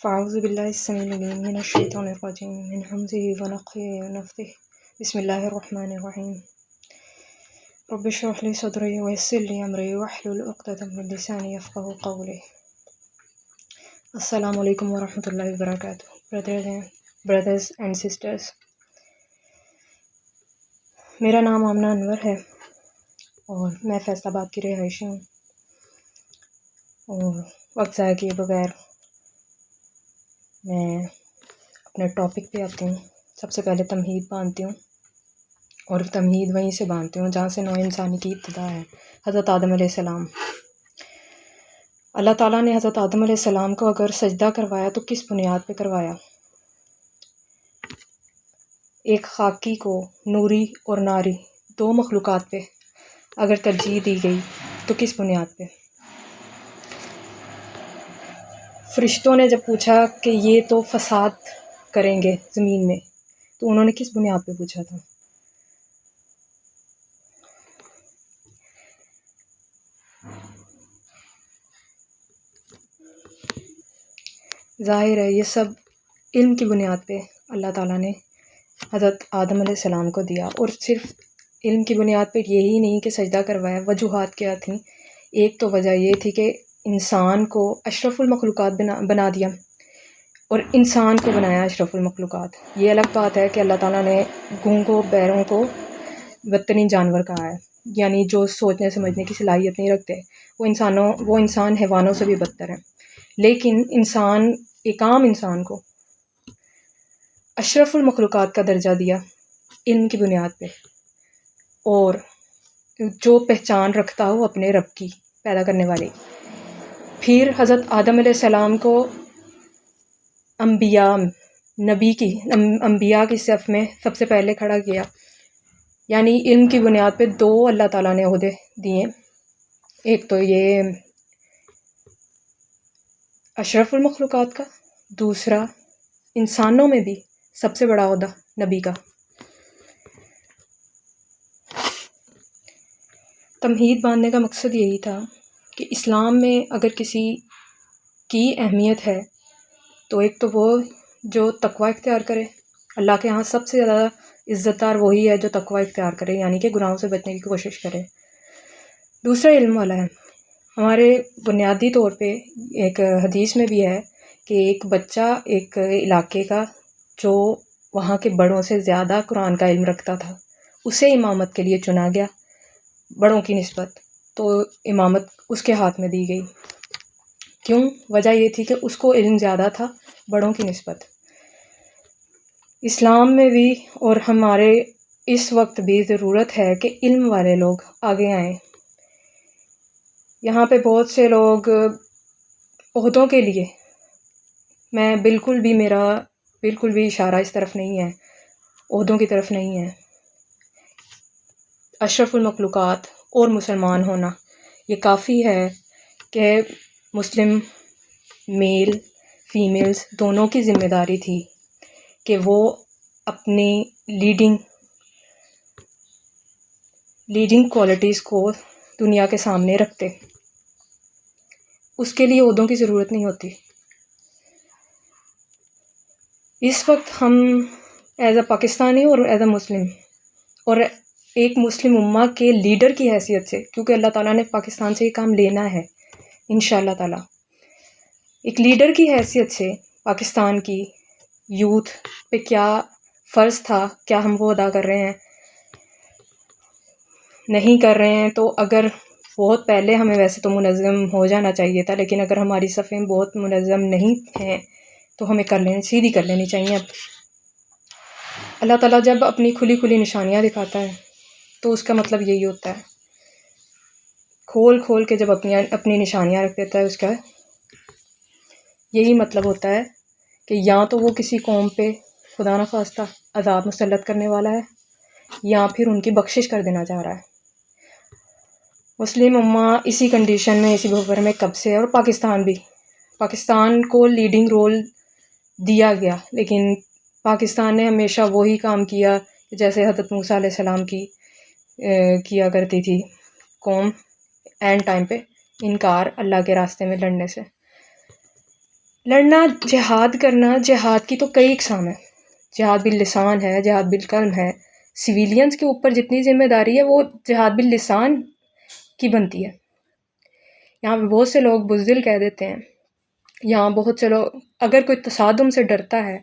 فاعوذ باللہ السمیع العلیم من الشیطان الرجیم من حمزہ ونفخہ ونفثہ بسم اللہ الرحمن الرحیم رب اشرح لی صدری ویسر لی امری واحلل عقدۃ من لسانی یفقہوا قولی۔ السلام علیکم ورحمۃ اللہ وبرکاتہ۔ بردرز اینڈ سسٹرز، میرا نام آمنہ انور ہے اور میں فیصل آباد کی رہائشی ہوں، اور وقت ضائع کیے بغیر میں اپنے ٹاپک پہ آتی ہوں۔ سب سے پہلے تمہید باندھتی ہوں، اور تمہید وہیں سے باندھتی ہوں جہاں سے نوع انسانی کی ابتدا ہے، حضرت آدم علیہ السلام۔ اللہ تعالیٰ نے حضرت آدم علیہ السلام کو اگر سجدہ کروایا تو کس بنیاد پہ کروایا؟ ایک خاکی کو نوری اور ناری دو مخلوقات پہ اگر ترجیح دی گئی تو کس بنیاد پہ؟ فرشتوں نے جب پوچھا کہ یہ تو فساد کریں گے زمین میں، تو انہوں نے کس بنیاد پہ پوچھا تھا؟ ظاہر ہے یہ سب علم کی بنیاد پہ اللہ تعالیٰ نے حضرت آدم علیہ السلام کو دیا، اور صرف علم کی بنیاد پہ یہی نہیں کہ سجدہ کروایا۔ وجوہات کیا تھیں؟ ایک تو وجہ یہ تھی کہ انسان کو اشرف المخلوقات بنا دیا، اور انسان کو بنایا اشرف المخلوقات۔ یہ الگ بات ہے کہ اللہ تعالیٰ نے گونگوں بیروں کو بدترین جانور کہا ہے، یعنی جو سوچنے سمجھنے کی صلاحیت نہیں رکھتے، وہ انسان حیوانوں سے بھی بدتر ہے۔ لیکن ایک عام انسان کو اشرف المخلوقات کا درجہ دیا علم کی بنیاد پہ، اور جو پہچان رکھتا ہو اپنے رب کی، پیدا کرنے والے۔ پھر حضرت آدم علیہ السلام کو انبیاء کی صف میں سب سے پہلے کھڑا کیا، یعنی علم کی بنیاد پہ دو اللہ تعالیٰ نے عہدے دیے۔ ایک تو یہ اشرف المخلوقات کا، دوسرا انسانوں میں بھی سب سے بڑا عہدہ نبی کا۔ تمہید باندھنے کا مقصد یہی تھا کہ اسلام میں اگر کسی کی اہمیت ہے تو ایک تو وہ جو تقوی اختیار کرے۔ اللہ کے ہاں سب سے زیادہ عزت دار وہی ہے جو تقوی اختیار کرے، یعنی کہ گناہوں سے بچنے کی کوشش کرے۔ دوسرا علم والا ہے۔ ہمارے بنیادی طور پہ ایک حدیث میں بھی ہے کہ ایک بچہ ایک علاقے کا جو وہاں کے بڑوں سے زیادہ قرآن کا علم رکھتا تھا، اسے امامت کے لیے چنا گیا بڑوں کی نسبت، تو امامت اس کے ہاتھ میں دی گئی۔ کیوں؟ وجہ یہ تھی کہ اس کو علم زیادہ تھا بڑوں کی نسبت۔ اسلام میں بھی اور ہمارے اس وقت بھی ضرورت ہے کہ علم والے لوگ آگے آئیں۔ یہاں پہ بہت سے لوگ عہدوں کے لیے، میرا بالکل بھی اشارہ اس طرف نہیں ہے، عہدوں کی طرف نہیں ہے۔ اشرف المخلوقات اور مسلمان ہونا یہ کافی ہے کہ مسلم میل فیمیلز دونوں کی ذمہ داری تھی کہ وہ اپنی لیڈنگ کوالٹیز کو دنیا کے سامنے رکھتے۔ اس کے لیے عہدوں کی ضرورت نہیں ہوتی۔ اس وقت ہم ایز اے پاکستانی اور ایز اے مسلم، اور ایک مسلم امہ کے لیڈر کی حیثیت سے، کیونکہ اللہ تعالیٰ نے پاکستان سے یہ کام لینا ہے انشاءاللہ تعالیٰ، ایک لیڈر کی حیثیت سے پاکستان کی یوتھ پہ کیا فرض تھا، کیا ہم وہ ادا کر رہے ہیں؟ نہیں کر رہے ہیں تو اگر بہت پہلے ہمیں ویسے تو منظم ہو جانا چاہیے تھا، لیکن اگر ہماری صفیں بہت منظم نہیں ہیں تو ہمیں سیدھی کر لینی چاہیے۔ اب اللہ تعالیٰ جب اپنی کھلی نشانیاں دکھاتا ہے تو اس کا مطلب یہی ہوتا ہے، کھول کے جب اپنی نشانیاں رکھ دیتا ہے، اس کا یہی مطلب ہوتا ہے کہ یا تو وہ کسی قوم پہ خدا نخواستہ عذاب مسلط کرنے والا ہے، یا پھر ان کی بخشش کر دینا چاہ رہا ہے۔ مسلم امہ اسی کنڈیشن میں، اسی بھور میں کب سے ہے، اور پاکستان کو لیڈنگ رول دیا گیا، لیکن پاکستان نے ہمیشہ وہی کام کیا جیسے حضرت موسیٰ علیہ السلام کیا کرتی تھی قوم، اینڈ ٹائم پہ انکار اللہ کے راستے میں لڑنے سے۔ لڑنا، جہاد کرنا، جہاد کی تو کئی اقسام ہے. جہاد باللسان ہے، جہاد بالقلم ہے. سویلینز کے اوپر جتنی ذمہ داری ہے وہ جہاد باللسان کی بنتی ہے. یہاں پہ بہت سے لوگ بزدل کہہ دیتے ہیں، یہاں بہت سے لوگ، اگر کوئی تصادم سے ڈرتا ہے،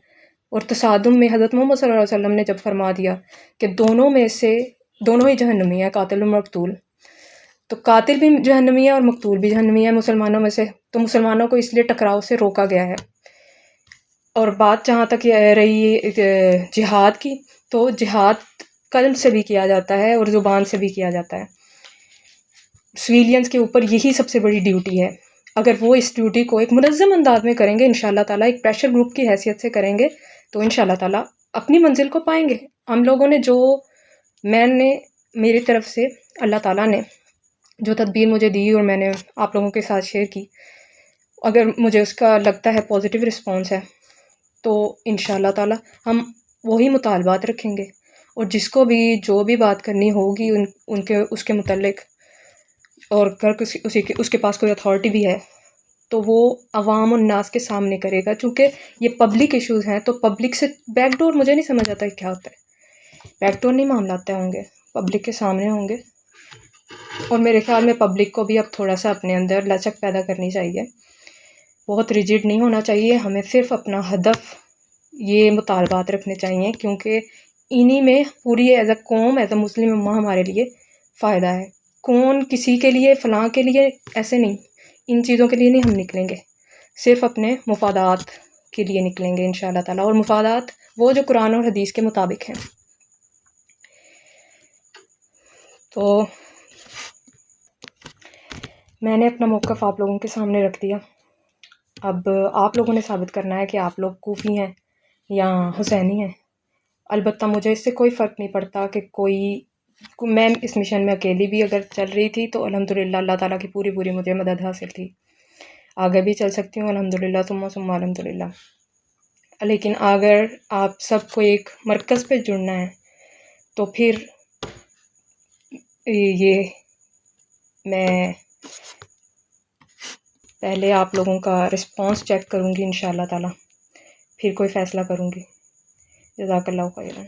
اور تصادم میں حضرت محمد صلی اللہ علیہ وسلم نے جب فرما دیا کہ دونوں میں سے دونوں ہی جہنمی ہیں، قاتل و مقتول، تو قاتل بھی جہنمی ہے اور مقتول بھی جہنمی ہے مسلمانوں میں سے، تو مسلمانوں کو اس لیے ٹکراؤ سے روکا گیا ہے. اور بات جہاں تک یہ رہی جہاد کی، تو جہاد قلب سے بھی کیا جاتا ہے اور زبان سے بھی کیا جاتا ہے. سویلینز کے اوپر یہی سب سے بڑی ڈیوٹی ہے. اگر وہ اس ڈیوٹی کو ایک منظم انداز میں کریں گے انشاءاللہ تعالیٰ، ایک پریشر گروپ کی حیثیت سے کریں گے، تو انشاءاللہ تعالیٰ اپنی منزل کو پائیں گے. ہم لوگوں نے میں نے میری طرف سے اللہ تعالیٰ نے جو تدبیر مجھے دی اور میں نے آپ لوگوں کے ساتھ شیئر کی، اگر مجھے اس کا لگتا ہے پازیٹیو رسپانس ہے، تو انشاءاللہ تعالیٰ ہم وہی مطالبات رکھیں گے. اور جس کو بھی جو بھی بات کرنی ہوگی اس کے متعلق، اور اگر اس کے پاس کوئی اتھارٹی بھی ہے، تو وہ عوام الناس کے سامنے کرے گا. چونکہ یہ پبلک ایشوز ہیں، تو پبلک سے بیک ڈور مجھے نہیں سمجھ آتا کیا ہوتا ہے. بیک ڈور نہیں معاملات ہوں گے، پبلک کے سامنے ہوں گے. اور میرے خیال میں پبلک کو بھی اب تھوڑا سا اپنے اندر لچک پیدا کرنی چاہیے، بہت ریجڈ نہیں ہونا چاہیے. ہمیں صرف اپنا ہدف یہ مطالبات رکھنے چاہیے، کیونکہ انہی میں پوری ایز اے قوم، ایز اے مسلم امہ ہمارے لیے فائدہ ہے. کون کسی کے لیے، فلاں کے لیے، ایسے نہیں، ان چیزوں کے لیے نہیں ہم نکلیں گے، صرف اپنے مفادات کے لیے نکلیں گے انشاءاللہ تعالیٰ. اور مفادات وہ جو قرآن اور حدیث کے مطابق ہیں. تو میں نے اپنا موقف آپ لوگوں کے سامنے رکھ دیا. اب آپ لوگوں نے ثابت کرنا ہے کہ آپ لوگ کوفی ہیں یا حسینی ہیں. البتہ مجھے اس سے کوئی فرق نہیں پڑتا کہ میں اس مشن میں اکیلی بھی اگر چل رہی تھی تو الحمدللہ اللہ تعالیٰ کی پوری مجھے مدد حاصل تھی. آگے بھی چل سکتی ہوں الحمدللہ، ثم الحمدللہ. لیکن اگر آپ سب کو ایک مرکز پہ جڑنا ہے تو پھر یہ میں پہلے آپ لوگوں کا رسپانس چیک کروں گی انشاءاللہ تعالیٰ، پھر کوئی فیصلہ کروں گی. جزاک اللہ خیرا.